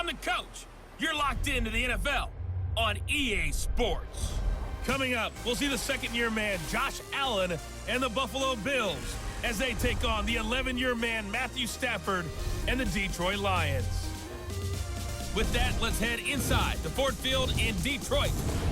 the coach. You're locked into the NFL on EA Sports. Coming up, we'll see the second-year man Josh Allen and the Buffalo Bills as they take on the 11-year man Matthew Stafford and the Detroit Lions. With that, let's head inside the Ford Field in Detroit.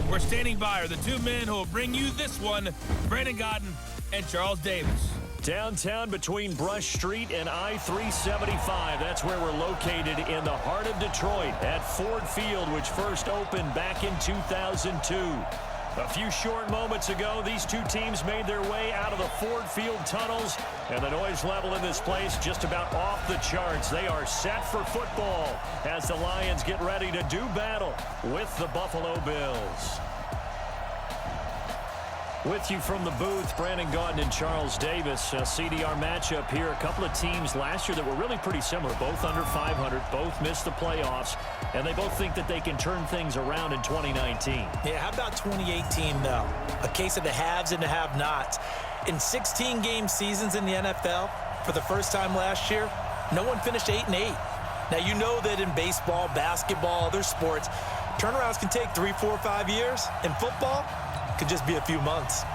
We're standing by are the two men who will bring you this one, Brandon Gaudin and Charles Davis. Downtown between Brush Street and I-375. That's where we're located in the heart of Detroit at Ford Field, which first opened back in 2002. A few short moments ago, these two teams made their way out of the Ford Field tunnels, and the noise level in this place just about off the charts. They are set for football as the Lions get ready to do battle with the Buffalo Bills. With you from the booth, Brandon Gaudin and Charles Davis. CDR matchup here. A couple of teams last year that were really pretty similar. Both under 500, both missed the playoffs, and they both think that they can turn things around in 2019. Yeah, how about 2018, though? A case of the haves and the have-nots. In 16-game seasons in the NFL, for the first time last year, no one finished 8-8. Now, you know that in baseball, basketball, other sports, turnarounds can take 3, 4, 5 years. In football, could just be a few months.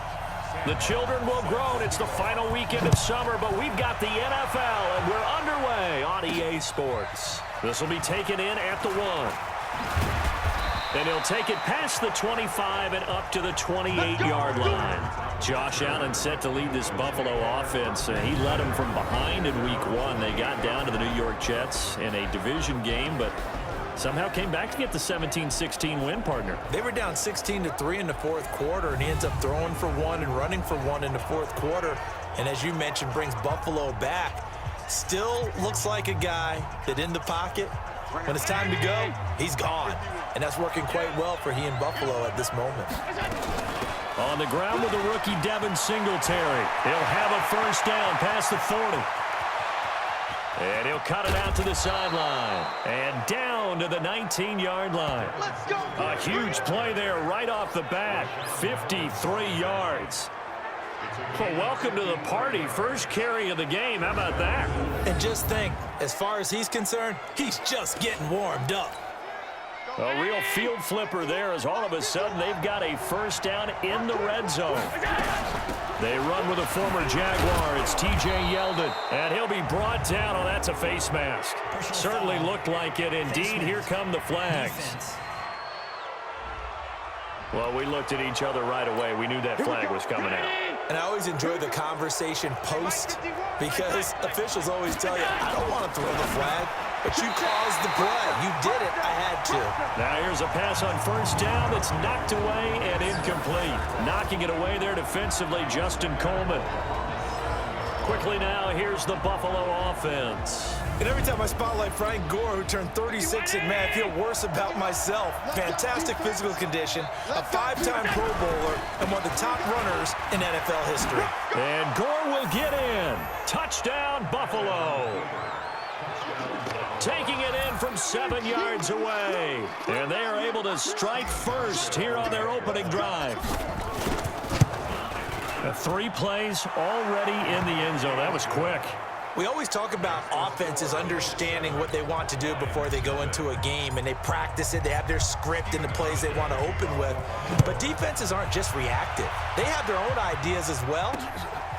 The children will groan. It's the final weekend of summer, but we've got the NFL, and we're underway on EA Sports. This will be taken in at the 1. And he'll take it past the 25 and up to the 28-yard line. Josh Allen set to lead this Buffalo offense. He led them from behind in Week 1. They got down to the New York Jets in a division game, but somehow came back to get the 17-16 win, partner. They were down 16-3 in the fourth quarter, and he ends up throwing for 1 and running for 1 in the fourth quarter. And as you mentioned, brings Buffalo back. Still looks like a guy that in the pocket, when it's time to go, he's gone. And that's working quite well for he and Buffalo at this moment. On the ground with the rookie Devin Singletary. He'll have a first down past the 40. And he'll cut it out to the sideline. And down to the 19-yard line. A huge play there right off the bat. 53 yards. Well, welcome to the party. First carry of the game. How about that? And just think, as far as he's concerned, he's just getting warmed up. A real field flipper there as all of a sudden they've got a first down in the red zone. They run with a former Jaguar. It's T.J. Yeldon, and he'll be brought down. Oh, that's a face mask. Certainly looked like it. Indeed, here come the flags. Well, we looked at each other right away. We knew that flag was coming out. And I always enjoy the conversation post because officials always tell you, I don't want to throw the flag, but you caused the play. You did it. I had to. Now here's a pass on first down that's knocked away and incomplete. Knocking it away there defensively, Justin Coleman. Quickly now, here's the Buffalo offense. And every time I spotlight Frank Gore, who turned 36 in May, I feel worse about myself. Fantastic physical condition, a 5-time Pro Bowler, and one of the top runners in NFL history. And Gore will get in. Touchdown, Buffalo. Taking it in from 7 yards away. And they are able to strike first here on their opening drive. 3 plays already in the end zone. That was quick. We always talk about offenses understanding what they want to do before they go into a game, and they practice it. They have their script and the plays they want to open with. But defenses aren't just reactive. They have their own ideas as well.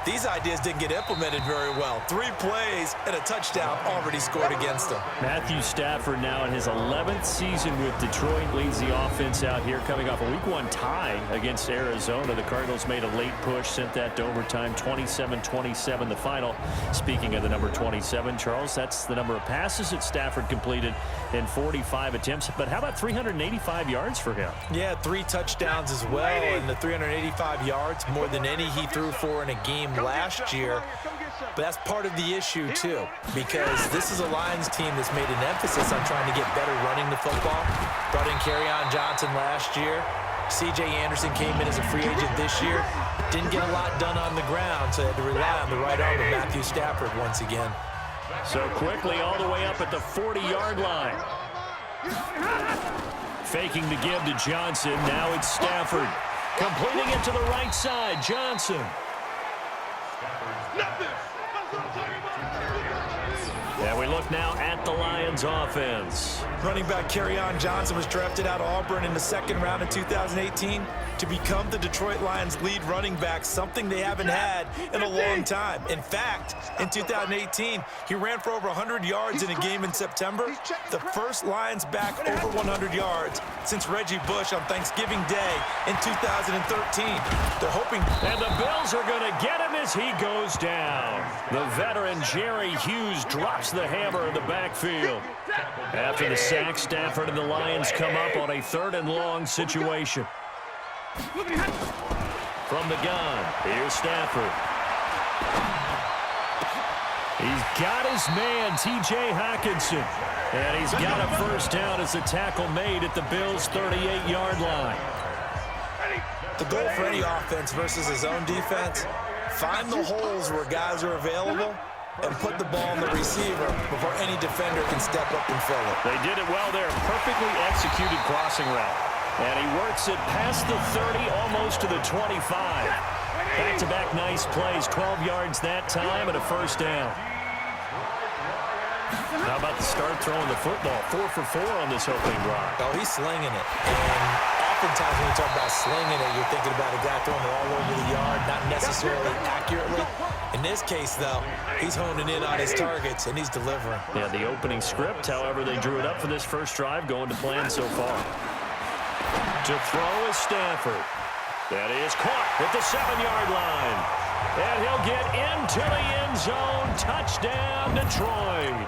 These ideas didn't get implemented very well. 3 plays and a touchdown already scored against them. Matthew Stafford now in his 11th season with Detroit leads the offense out here, coming off a Week 1 tie against Arizona. The Cardinals made a late push, sent that to overtime, 27-27 the final. Speaking of the number 27, Charles, that's the number of passes that Stafford completed in 45 attempts. But how about 385 yards for him? Yeah, 3 touchdowns as well, and the 385 yards, more than any he threw for in a game last year. But that's part of the issue too, because this is a Lions team that's made an emphasis on trying to get better running the football. Brought in Kerryon Johnson last year. C.J. Anderson came in as a free agent this year. Didn't get a lot done on the ground, so they had to rely on the right arm of Matthew Stafford once again. So quickly all the way up at the 40-yard line. Faking the give to Johnson. Now it's Stafford. Completing it to the right side. Johnson. Yeah, we look look now at the Lions offense. Running back Kerryon Johnson was drafted out of Auburn in the second round in 2018 to become the Detroit Lions lead running back, something they haven't had in a long time. In fact, in 2018, he ran for over 100 yards in a game in September, the first Lions back over 100 yards since Reggie Bush on Thanksgiving Day in 2013. They're hoping... And the Bills are going to get him as he goes down. The veteran Jerry Hughes drops the hammer in the backfield. After the sack, Stafford and the Lions come up on a 3rd and long situation. From the gun, here's Stafford. He's got his man, T.J. Hockenson. And he's got a first down as the tackle made at the Bills' 38-yard line. The goal for any offense versus his own defense, find the holes where guys are available and put the ball on the receiver before any defender can step up and fill it. They did it well there. Perfectly executed crossing route. And he works it past the 30, almost to the 25. Back-to-back nice plays, 12 yards that time and a first down. How about the start throwing the football? 4 for 4 on this opening drive. Oh, he's slinging it. And oftentimes when you talk about slinging it, you're thinking about a guy throwing it all over the yard, not necessarily accurately. In this case, though, he's honing in on his targets, and he's delivering. Yeah, the opening script, however, they drew it up for this first drive, going to plan so far. To throw is Stafford. That is caught at the 7-yard line. And he'll get into the end zone. Touchdown, Detroit.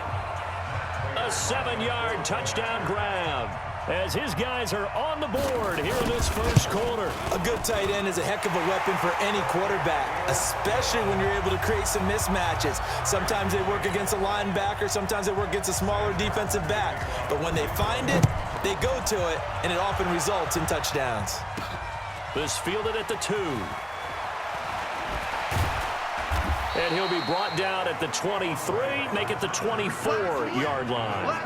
A 7-yard touchdown grab as his guys are on the board here in this first quarter. A good tight end is a heck of a weapon for any quarterback, especially when you're able to create some mismatches. Sometimes they work against a linebacker, sometimes they work against a smaller defensive back. But when they find it, they go to it, and it often results in touchdowns. This fielded at the 2. And he'll be brought down at the 23, make it the 24-yard line.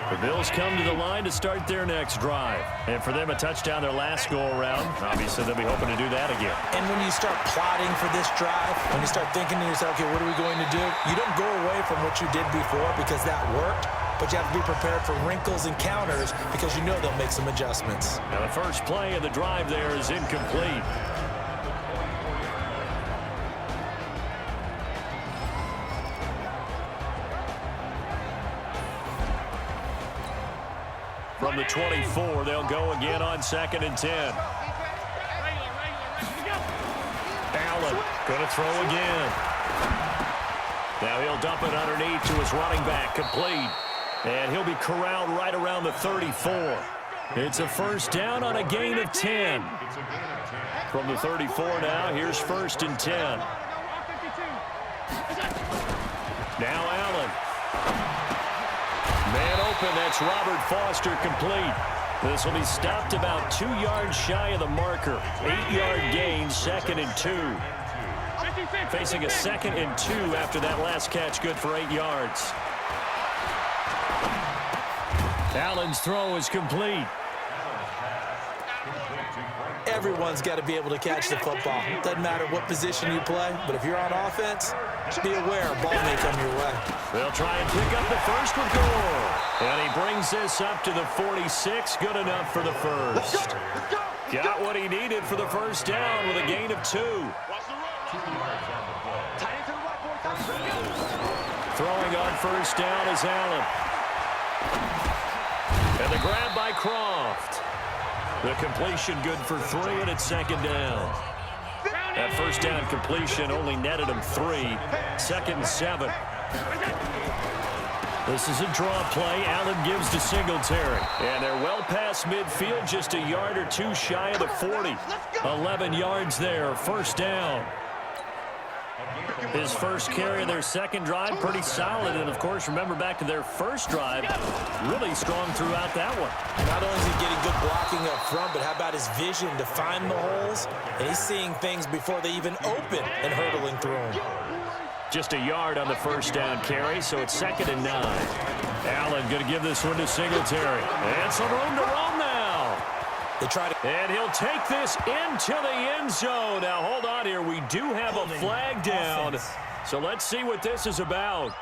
The Bills come to the line to start their next drive. And for them, a touchdown their last go-around. Obviously, they'll be hoping to do that again. And when you start plotting for this drive, when you start thinking to yourself, okay, what are we going to do? You don't go away from what you did before because that worked, but you have to be prepared for wrinkles and counters because you know they'll make some adjustments. Now, the first play of the drive there is incomplete. From the 24, they'll go again on 2nd and 10. Allen going to throw again. Now he'll dump it underneath to his running back, complete. And he'll be corralled right around the 34. It's a first down on a gain of 10. From the 34 now, here's 1st and 10. Now Allen. Man open, that's Robert Foster, complete. This will be stopped about 2 yards shy of the marker. 8-yard gain, 2nd and 2. Facing a 2nd and 2 after that last catch, good for 8 yards. Allen's throw is complete. Everyone's got to be able to catch the football. Doesn't matter what position you play, but if you're on offense, be aware a ball may come your way. They'll try and pick up the first with Gore. And he brings this up to the 46. Good enough for the first. Got what he needed for the first down with a gain of 2. Throwing on first down is Allen. And the grab by Croft. The completion good for 3, and it's 2nd down. That first down completion only netted him 3. 2nd and 7. This is a draw play. Allen gives to Singletary. And they're well past midfield, just a yard or 2 shy of the 40. 11 yards there, first down. His first carry of their second drive, pretty solid. And, of course, remember back to their first drive, really strong throughout that one. Not only is he getting good blocking up front, but how about his vision to find the holes? And he's seeing things before they even open and hurdling through them. Just a yard on the first down carry, so it's 2nd and 9. Allen going to give this one to Singletary. And some room to roam now. They try to... And he'll take this into the end zone. Now, hold on here. We do have a flag down. So let's see what this is about.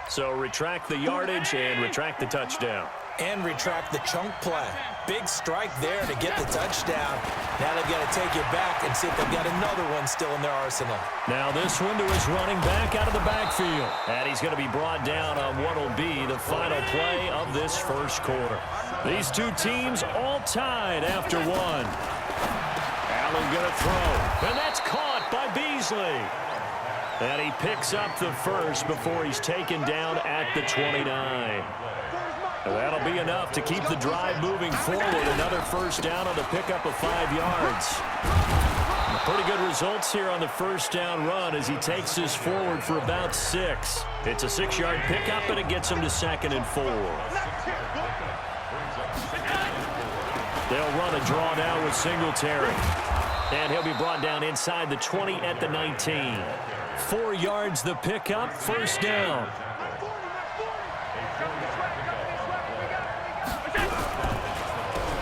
So retract the yardage and retract the touchdown. And retract the chunk play. Big strike there to get the touchdown. Now they've got to take it back and see if they've got another one still in their arsenal. Now this one to his running back out of the backfield. And he's going to be brought down on what will be the final play of this first quarter. These two teams all tied after one. Allen going to throw. And that's caught by Beasley. And he picks up the first before he's taken down at the 29. That'll be enough to keep the drive moving forward. Another first down on the pickup of 5 yards. Pretty good results here on the first down run as he takes this forward for about 6. It's a 6-yard pickup, and it gets him to 2nd and 4. They'll run a draw now with Singletary. And he'll be brought down inside the 20 at the 19. 4 yards the pickup, first down.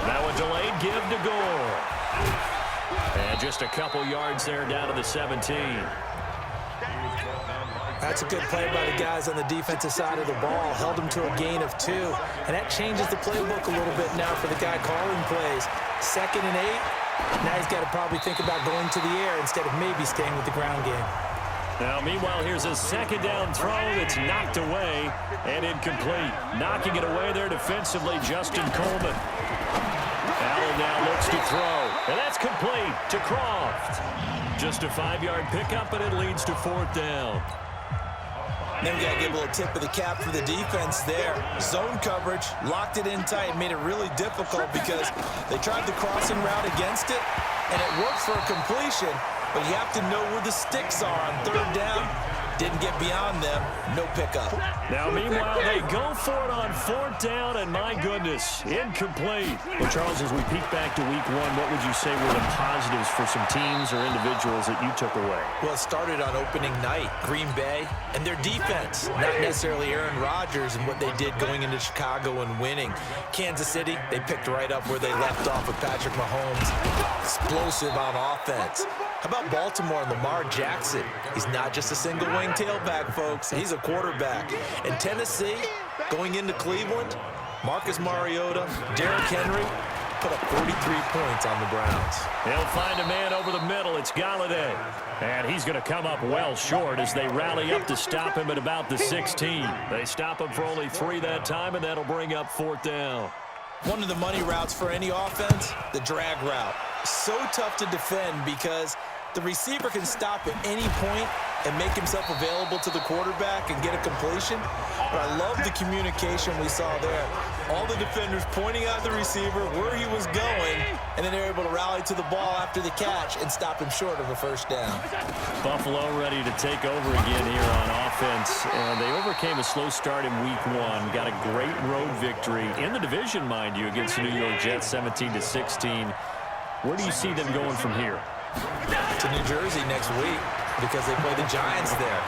Now a delayed give to Gore. And just a couple yards there down to the 17. That's a good play by the guys on the defensive side of the ball. Held them to a gain of 2. And that changes the playbook a little bit now for the guy calling plays. 2nd and 8. Now he's got to probably think about going to the air instead of maybe staying with the ground game. Now, meanwhile, here's a 2nd down throw that's knocked away and incomplete. Knocking it away there defensively, Justin Coleman. Allen now looks to throw, and that's complete to Croft. Just a 5-yard pickup, and it leads to 4th down. Then we got to give a little tip of the cap for the defense there. Zone coverage, locked it in tight, made it really difficult because they tried the crossing route against it, and it worked for a completion, but you have to know where the sticks are on 3rd down. Didn't get beyond them, no pickup. Now, meanwhile, they go for it on 4th down, and my goodness, incomplete. Well, Charles, as we peek back to week 1, what would you say were the positives for some teams or individuals that you took away? Well, it started on opening night, Green Bay, and their defense. Not necessarily Aaron Rodgers and what they did going into Chicago and winning. Kansas City, they picked right up where they left off with Patrick Mahomes. Explosive on offense. How about Baltimore and Lamar Jackson? He's not just a single wing tailback, folks. He's a quarterback. And Tennessee, going into Cleveland, Marcus Mariota, Derrick Henry, put up 43 points on the Browns. They'll find a man over the middle. It's Galladay. And he's going to come up well short as they rally up to stop him at about the 16. They stop him for only 3 that time, and that'll bring up 4th down. One of the money routes for any offense, the drag route. So tough to defend because the receiver can stop at any point and make himself available to the quarterback and get a completion. But I love the communication we saw there. All the defenders pointing out the receiver where he was going, and then they're able to rally to the ball after the catch and stop him short of a first down. Buffalo ready to take over again here on offense. And they overcame a slow start in week 1. Got a great road victory in the division, mind you, against the New York Jets, 17-16. Where do you see them going from here? To New Jersey next week because they play the Giants there.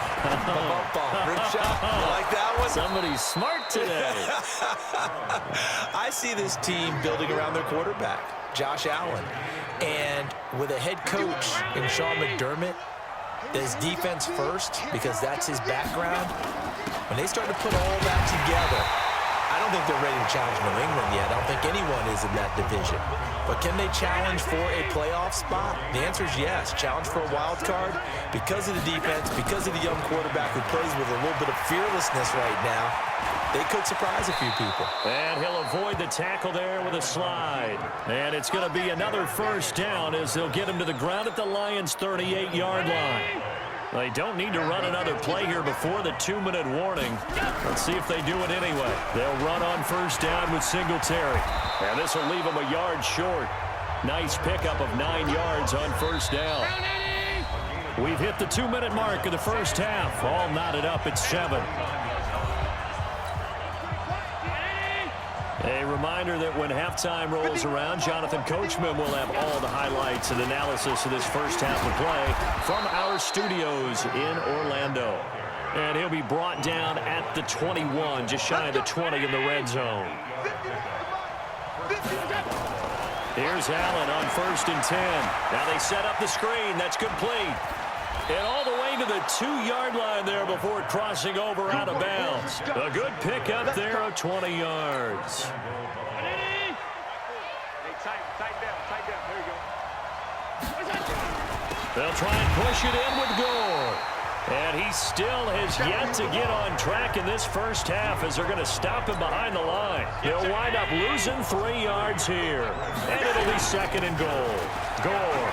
Rip shot. You like that one? Somebody's smart today. I see this team building around their quarterback, Josh Allen. And with a head coach in Sean McDermott, that's defense first because that's his background. When they start to put all that together, I don't think they're ready to challenge New England yet. I don't think anyone is in that division. But can they challenge for a playoff spot? The answer is yes. Challenge for a wild card because of the defense, because of the young quarterback who plays with a little bit of fearlessness right now. They could surprise a few people. And he'll avoid the tackle there with a slide. And it's going to be another first down as they'll get him to the ground at the Lions' 38-yard line. They don't need to run another play here before the 2-minute warning. Let's see if they do it anyway. They'll run on first down with Singletary. And this will leave them a yard short. Nice pickup of 9 yards on first down. We've hit the 2-minute mark of the first half. All knotted up at 7. A reminder that when halftime rolls around, Jonathan Coachman will have all the highlights and analysis of this first half of play from our studios in Orlando. And he'll be brought down at the 21, just shy of the 20 in the red zone. Here's Allen on 1st and 10. Now they set up the screen. That's complete. And all the way to the 2-yard line there before crossing over out of bounds. A good pickup there of 20 yards. They'll try and push it in with Gore. And he still has yet to get on track in this first half as they're going to stop him behind the line. They'll wind up losing 3 yards here. And it'll be 2nd and goal. Gore.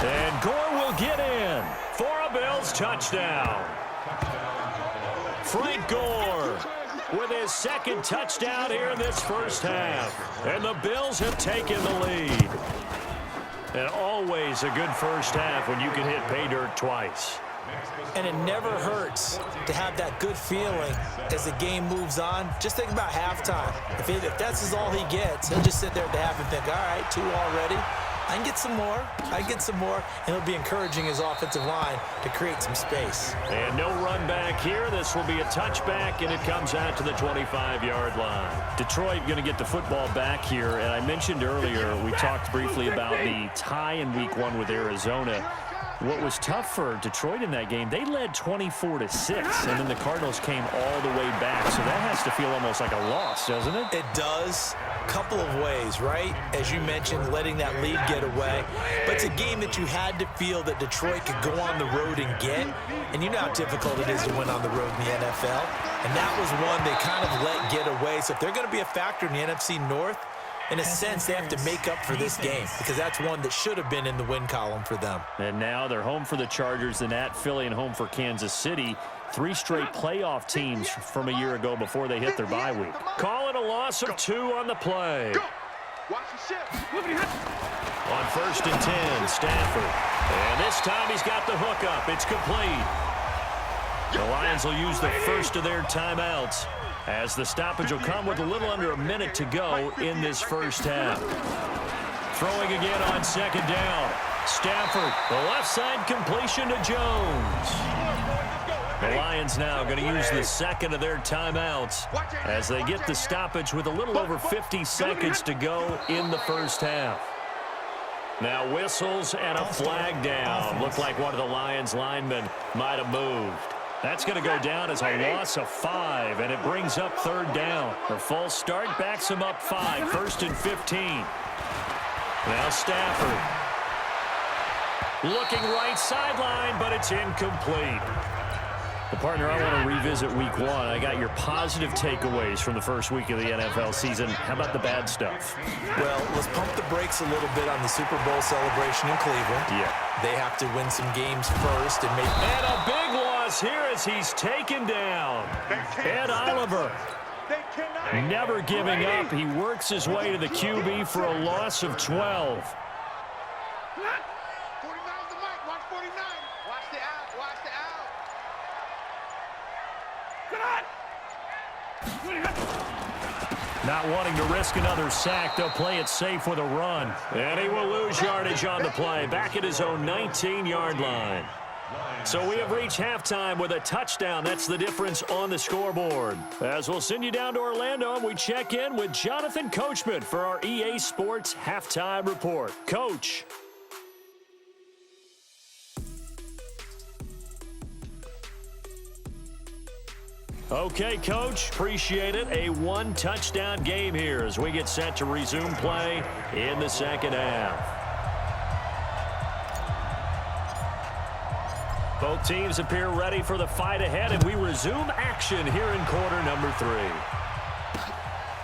And Gore will get in for a Bills touchdown. Frank Gore with his 2nd touchdown here in this first half. And the Bills have taken the lead. And always a good first half when you can hit pay dirt twice. And it never hurts to have that good feeling as the game moves on. Just think about halftime. If that's all he gets, he'll just sit there at the half and think, all right, 2 already. I can get some more. I can get some more. And it'll be encouraging his offensive line to create some space. And no run back here. This will be a touchback, and it comes out to the 25-yard line. Detroit going to get the football back here. And I mentioned earlier, we talked briefly about the tie in Week 1 with Arizona. What was tough for Detroit in that game, they led 24-6, and then the Cardinals came all the way back. So that has to feel almost like a loss, doesn't it? It does. Couple of ways, right? As you mentioned, letting that lead get away. But it's a game that you had to feel that Detroit could go on the road and get. And you know how difficult it is to win on the road in the NFL. And that was one they kind of let get away. So if they're going to be a factor in the NFC North, in a sense, they have to make up for this game because that's one that should have been in the win column for them. And now they're home for the Chargers, then at Philly and home for Kansas City. 3 straight playoff teams from a year ago before they hit their bye week. Call it a loss of 2 on the play. On 1st and 10, Stafford. And this time he's got the hook up. It's complete. The Lions will use the first of their timeouts, as the stoppage will come with a little under a minute to go in this first half. Throwing again on 2nd down. Stafford, the left side completion to Jones. The Lions now going to use the 2nd of their timeouts as they get the stoppage with a little over 50 seconds to go in the first half. Now whistles and a flag down. Looked like one of the Lions linemen might have moved. That's going to go down as a loss of 5, and it brings up 3rd down. The false start backs him up 5, 1st and 15. Now Stafford. Looking right sideline, but it's incomplete. The partner, I want to revisit Week 1. I got your positive takeaways from the first week of the NFL season. How about the bad stuff? Well, let's pump the brakes a little bit on the Super Bowl celebration in Cleveland. Yeah. They have to win some games first and make... And a big loss here as he's taken down. Ed Oliver. Never giving up. He works his way to the QB for a loss of 12. Not wanting to risk another sack, they'll play it safe with a run. And he will lose yardage on the play, back at his own 19-yard line. So we have reached halftime with a touchdown. That's the difference on the scoreboard. As we'll send you down to Orlando, and we check in with Jonathan Coachman for our EA Sports Halftime Report. Coach. Okay, Coach, appreciate it. A 1-touchdown game here as we get set to resume play in the second half. Both teams appear ready for the fight ahead, and we resume action here in quarter number 3.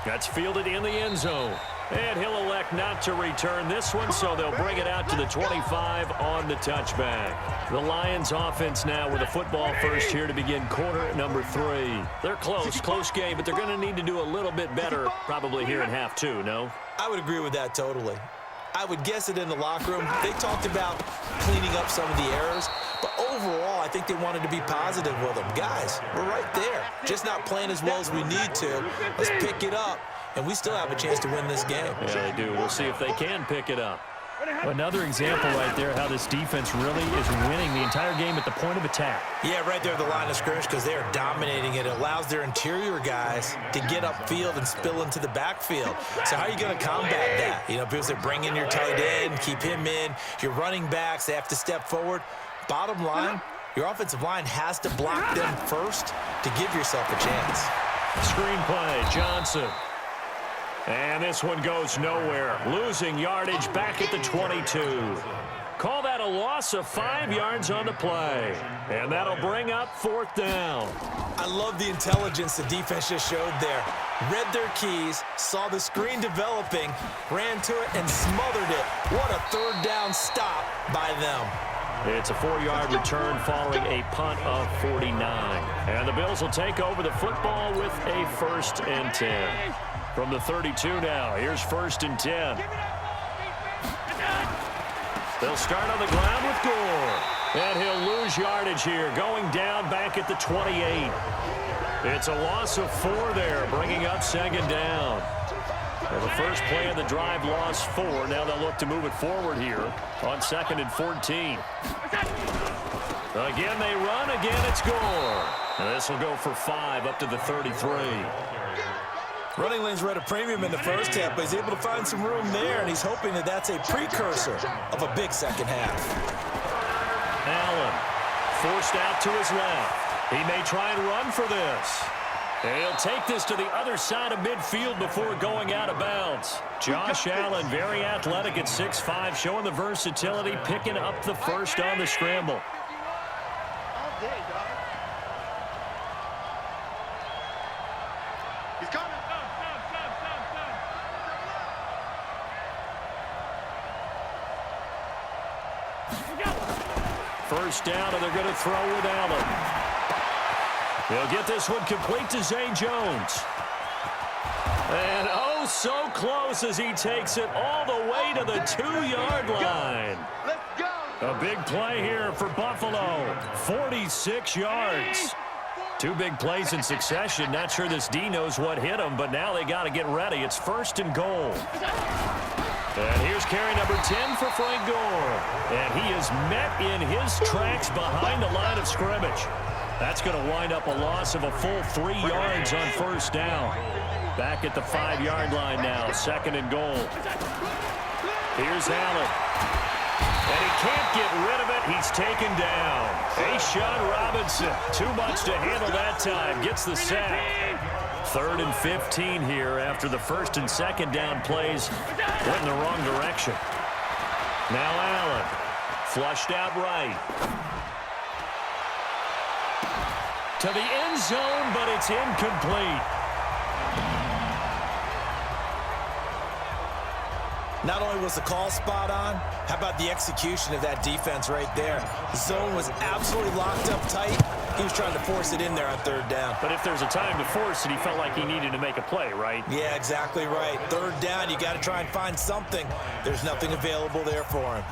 That's fielded in the end zone. And he'll elect not to return this one, so they'll bring it out to the 25 on the touchback. The Lions offense now with a football first here to begin quarter number 3. They're close game, but they're going to need to do a little bit better probably here in half 2, no? I would agree with that totally. I would guess it in the locker room. They talked about cleaning up some of the errors, but overall, I think they wanted to be positive with them. Guys, we're right there. Just not playing as well as we need to. Let's pick it up, and we still have a chance to win this game. Yeah, they do. We'll see if they can pick it up. Another example right there how this defense really is winning the entire game at the point of attack. Yeah, right there at the line of scrimmage because they are dominating it. It allows their interior guys to get upfield and spill into the backfield. So how are you going to combat that? You know, people say bring in your tight end, keep him in. Your running backs, they have to step forward. Bottom line, your offensive line has to block them first to give yourself a chance. Screenplay, Johnson. And this one goes nowhere. Losing yardage back at the 22. Call that a loss of 5 yards on the play. And that'll bring up 4th down. I love the intelligence the defense just showed there. Read their keys, saw the screen developing, ran to it, and smothered it. What a 3rd down stop by them. It's a 4-yard return following a punt of 49. And the Bills will take over the football with a 1st and 10. From the 32 now, here's 1st and 10. They'll start on the ground with Gore. And he'll lose yardage here, going down back at the 28. It's a loss of 4 there, bringing up 2nd down. Well, the first play of the drive lost 4. Now they'll look to move it forward here on 2nd and 14. Again, they run. Again, it's Gore. And this will go for 5 up to the 33. Running lanes were at a premium in the first half, but he's able to find some room there, and he's hoping that that's a precursor of a big second half. Allen forced out to his left. He may try and run for this. And he'll take this to the other side of midfield before going out of bounds. Josh Allen, very athletic at 6'5", showing the versatility, picking up the first on the scramble. First down, and they're going to throw with Allen. They'll get this one complete to Zay Jones. And oh, so close as he takes it all the way to the 2-yard line. A big play here for Buffalo. 46 yards. 2 big plays in succession. Not sure this D knows what hit him, but now they got to get ready. It's 1st and goal. And here's carry number 10 for Frank Gore. And he is met in his tracks behind the line of scrimmage. That's going to wind up a loss of a full 3 yards on 1st down. Back at the 5-yard line now, 2nd and goal. Here's Allen. And he can't get rid of it. He's taken down. Ashawn Robinson, too much to handle that time. Gets the sack. 3rd and 15 here after the 1st and 2nd down plays went in the wrong direction. Now Allen, flushed out right. To the end zone, but it's incomplete. Not only was the call spot on, how about the execution of that defense right there? The zone was absolutely locked up tight. He was trying to force it in there on 3rd down. But if there's a time to force it, he felt like he needed to make a play, right? Yeah, exactly right. 3rd down, you got to try and find something. There's nothing available there for him.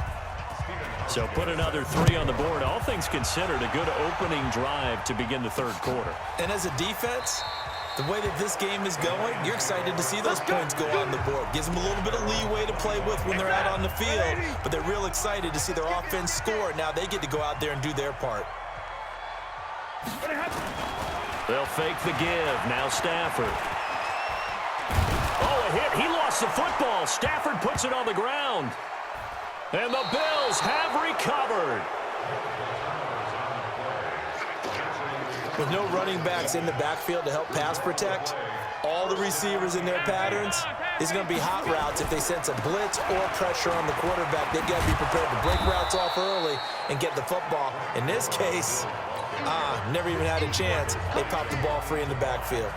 So put another 3 on the board. All things considered, a good opening drive to begin the 3rd quarter. And as a defense, the way that this game is going, you're excited to see those points go on the board. Gives them a little bit of leeway to play with when they're out on the field, but they're real excited to see their offense score. Now they get to go out there and do their part. They'll fake the give. Now Stafford. Oh, a hit. He lost the football. Stafford puts it on the ground. And the Bills have recovered. With no running backs in the backfield to help pass protect, all the receivers in their patterns, it's going to be hot routes. If they sense a blitz or pressure on the quarterback, they've got to be prepared to break routes off early and get the football. In this case, never even had a chance. They popped the ball free in the backfield.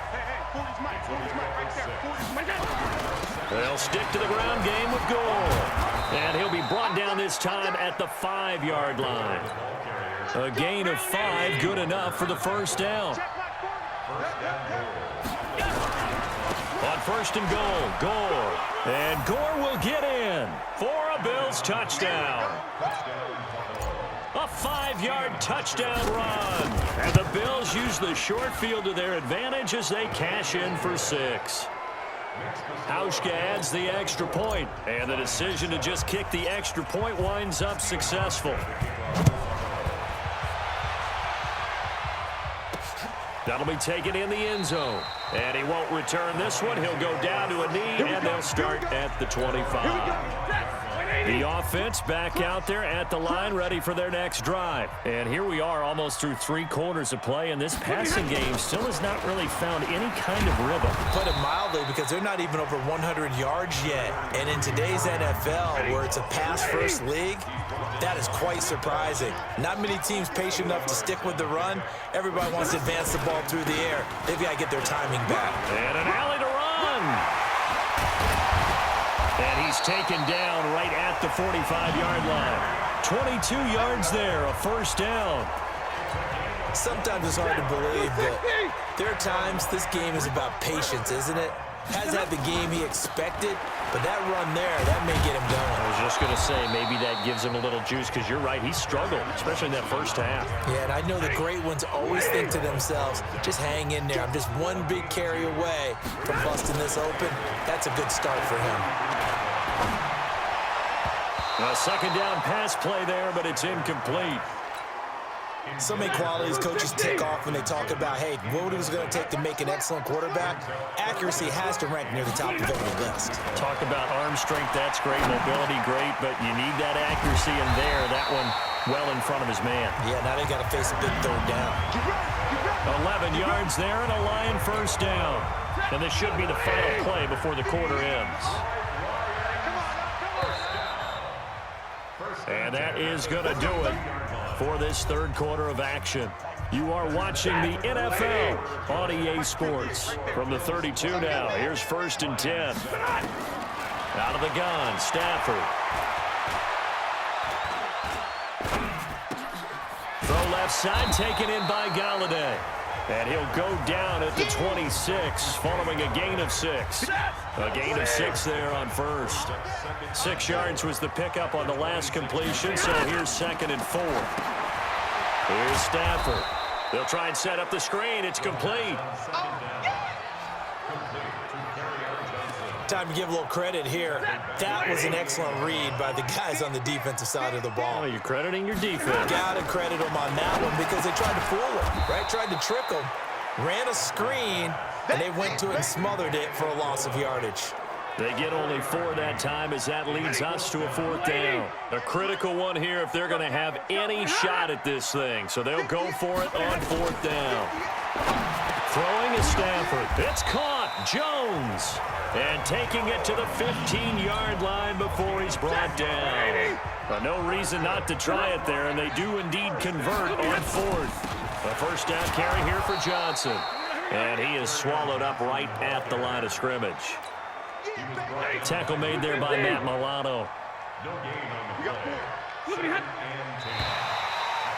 They'll stick to the ground game with Gore. And he'll be brought down this time at the 5-yard line. A gain of 5, good enough for the 1st down. On 1st and goal, Gore. And Gore will get in for a Bills touchdown. A 5-yard touchdown run. And the Bills use the short field to their advantage as they cash in for 6. Hauschka adds the extra point, and the decision to just kick the extra point winds up successful. That'll be taken in the end zone. And he won't return this one. He'll go down to a knee, and they'll start at the 25. The offense back out there at the line, ready for their next drive. And here we are almost through 3 quarters of play, and this passing game still has not really found any kind of rhythm. Put it mildly, because they're not even over 100 yards yet. And in today's NFL, where it's a pass-first league, that is quite surprising. Not many teams patient enough to stick with the run. Everybody wants to advance the ball through the air. They've got to get their timing back. And an alley to run. And he's taken down right at the 45-yard line. 22 yards there, a first down. Sometimes it's hard to believe, but there are times this game is about patience, isn't it? Hasn't had the game he expected, but that run there, that may get him going. I was just going to say, maybe that gives him a little juice, because you're right, he struggled, especially in that first half. Yeah, and I know the great ones always think to themselves, just hang in there. I'm just one big carry away from busting this open. That's a good start for him. A second down pass play there, but it's incomplete. So many qualities coaches tick off when they talk about, hey, what it was going to take to make an excellent quarterback. Accuracy has to rank near the top of every list. Talk about arm strength, that's great. Mobility, great, but you need that accuracy in there. That one well in front of his man. Yeah, now they got to face a big third down. 11 yards there and a Lion first down. And this should be the final play before the quarter ends. And that is going to do it for this third quarter of action. You are watching the NFL on EA Sports. From the 32 now, here's 1st and 10. Out of the gun, Stafford. Throw left side, taken in by Galladay. And he'll go down at the 26, following a gain of 6. A gain of 6 there on first. 6 yards was the pickup on the last completion, so here's 2nd and 4. Here's Stafford. They'll try and set up the screen. It's complete. Time to give a little credit here. That was an excellent read by the guys on the defensive side of the ball. Oh, you're crediting your defense. Got to credit them on that one because they tried to fool him, right? Tried to trick him. Ran a screen, and they went to it and smothered it for a loss of yardage. They get only 4 that time as that leads us to a 4th down. A critical one here if they're going to have any shot at this thing. So they'll go for it on 4th down. Throwing is Stafford. It's caught. Jones. And taking it to the 15-yard line before he's brought down. No reason not to try it there, and they do indeed convert on 4th. A first down carry here for Johnson. And he is swallowed up right at the line of scrimmage. Tackle made there by Matt Milano.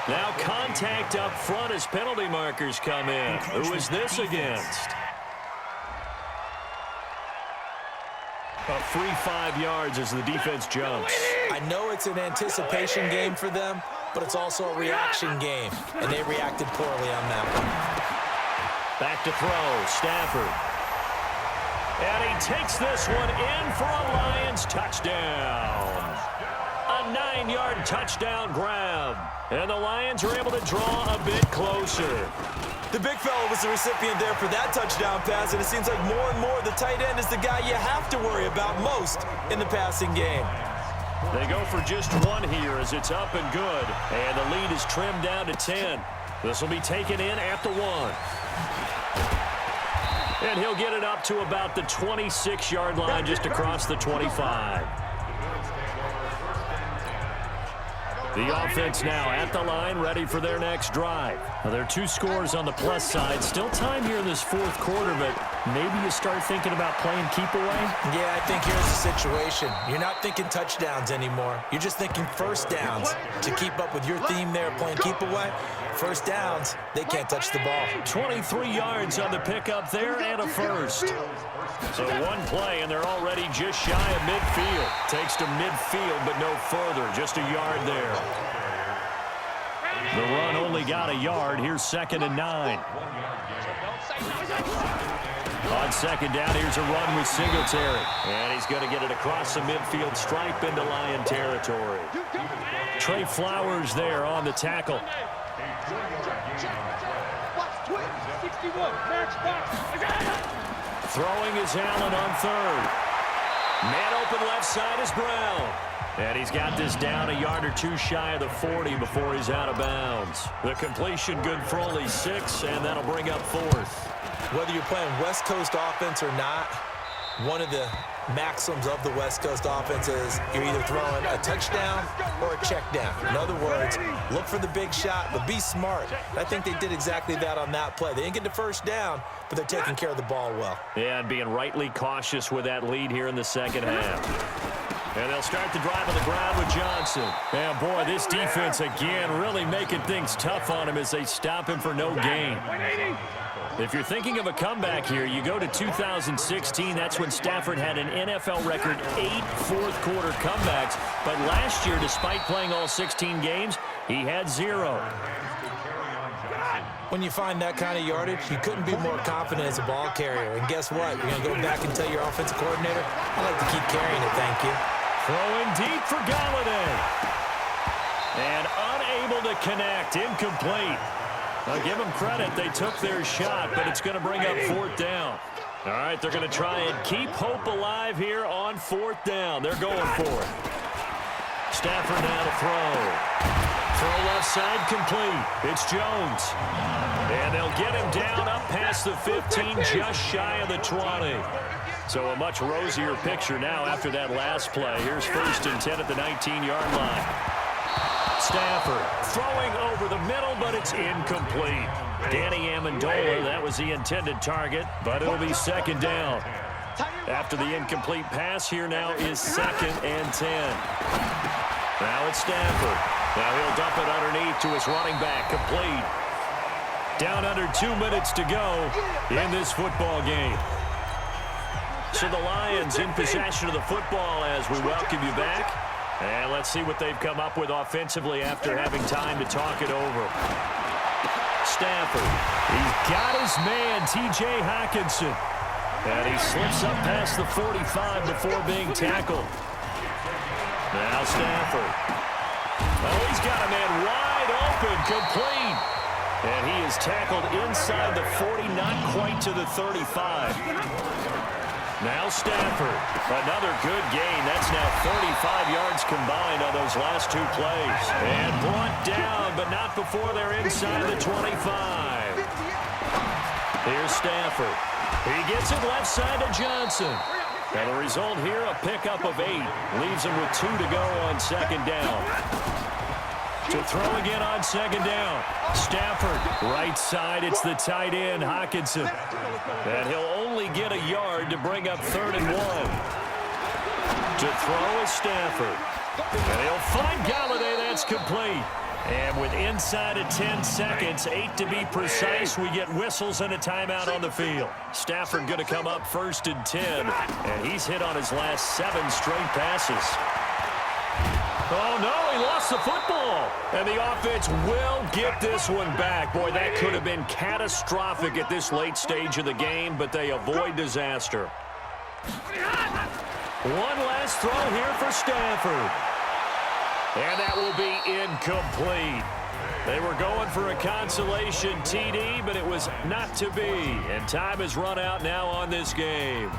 Now contact up front as penalty markers come in. Who is this against? A free 5 yards as the defense jumps. I know it's an anticipation game for them, but it's also a reaction game, and they reacted poorly on that one. Back to throw, Stafford. And he takes this one in for a Lions touchdown. A 9-yard touchdown grab. And the Lions are able to draw a bit closer. The big fella was the recipient there for that touchdown pass, and it seems like more and more the tight end is the guy you have to worry about most in the passing game. They go for just 1 here as it's up and good. And the lead is trimmed down to 10. This will be taken in at the 1. And he'll get it up to about the 26-yard line just across the 25. The offense now at the line, ready for their next drive. Now, there are 2 scores on the plus side. Still time here in this 4th quarter, but maybe you start thinking about playing keep away? Yeah, I think here's the situation. You're not thinking touchdowns anymore. You're just thinking first downs. To keep up with your theme there, playing keep away, first downs, they can't touch the ball. 23 yards on the pickup there and a first. So 1 play, and they're already just shy of midfield. Takes to midfield, but no further. Just a yard there. The run only got a yard. Here's 2nd and 9. On second down, here's a run with Singletary. And he's going to get it across the midfield stripe into Lion territory. Trey Flowers there on the tackle. Throwing is Allen on third. Man open left side is Brown. And he's got this down a yard or two shy of the 40 before he's out of bounds. The completion good for only 6, and that'll bring up fourth. Whether you're playing West Coast offense or not, one of the maxims of the West Coast offense is you're either throwing a touchdown or a check down. In other words, look for the big shot, but be smart. I think they did exactly that on that play. They didn't get the first down, but they're taking care of the ball well. Yeah, and being rightly cautious with that lead here in the second half. And they'll start the drive on the ground with Johnson. And, boy, this defense, again, really making things tough on him as they stop him for no gain. If you're thinking of a comeback here, you go to 2016. That's when Stafford had an NFL record 8 fourth-quarter comebacks. But last year, despite playing all 16 games, he had 0. When you find that kind of yardage, you couldn't be more confident as a ball carrier. And guess what? You're going to go back and tell your offensive coordinator, I like to keep carrying it, thank you. Throwing deep for Galladay. And unable to connect. Incomplete. I'll give them credit. They took their shot, but it's going to bring up fourth down. All right, they're going to try and keep hope alive here on fourth down. They're going for it. Stafford now to throw. Throw left side complete. It's Jones. And they'll get him down up past the 15, just shy of the 20. So a much rosier picture now after that last play. Here's 1st and 10 at the 19-yard line. Stafford throwing over the middle, but it's incomplete. Danny Amendola, that was the intended target, but it'll be second down. After the incomplete pass, here now is 2nd and 10. Now it's Stafford. Now he'll dump it underneath to his running back, complete. Down under 2 minutes to go in this football game. So the Lions in possession of the football as we welcome you back. And let's see what they've come up with offensively after having time to talk it over. Stafford, he's got his man, T.J. Hockenson. And he slips up past the 45 before being tackled. Now Stafford. Oh, he's got a man wide open, complete. And he is tackled inside the 40, not quite to the 35. Now Stafford, another good gain. That's now 35 yards combined on those last 2 plays. And brought down, but not before they're inside the 25. Here's Stafford. He gets it left side to Johnson. And the result here, a pickup of 8. Leaves him with 2 to go on second down. To throw again on second down. Stafford, right side, it's the tight end, Hockenson. And he'll only get a yard to bring up 3rd and 1. To throw is Stafford. And he'll find Galladay, that's complete. And with inside of 10 seconds, 8 to be precise, we get whistles and a timeout on the field. Stafford going to come up 1st and 10, and he's hit on his last 7 straight passes. Oh, no, he lost the football. And the offense will get this one back. Boy, that could have been catastrophic at this late stage of the game, but they avoid disaster. One last throw here for Stafford. And that will be incomplete. They were going for a consolation TD, but it was not to be. And time has run out now on this game.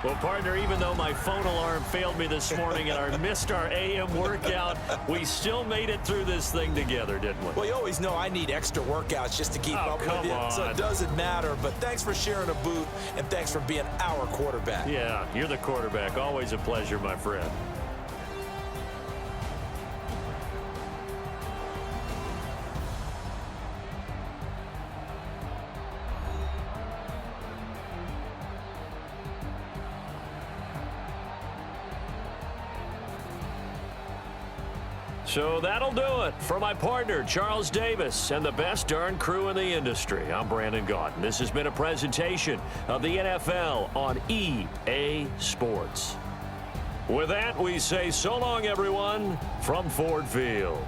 Well, partner, even though my phone alarm failed me this morning and I missed our AM workout, we still made it through this thing together, didn't we? Well, you always know I need extra workouts just to keep up with you, so it doesn't matter. But thanks for sharing a boot, and thanks for being our quarterback. Yeah, you're the quarterback. Always a pleasure, my friend. So that'll do it for my partner, Charles Davis, and the best darn crew in the industry. I'm Brandon Gaudin. This has been a presentation of the NFL on EA Sports. With that, we say so long, everyone, from Ford Field.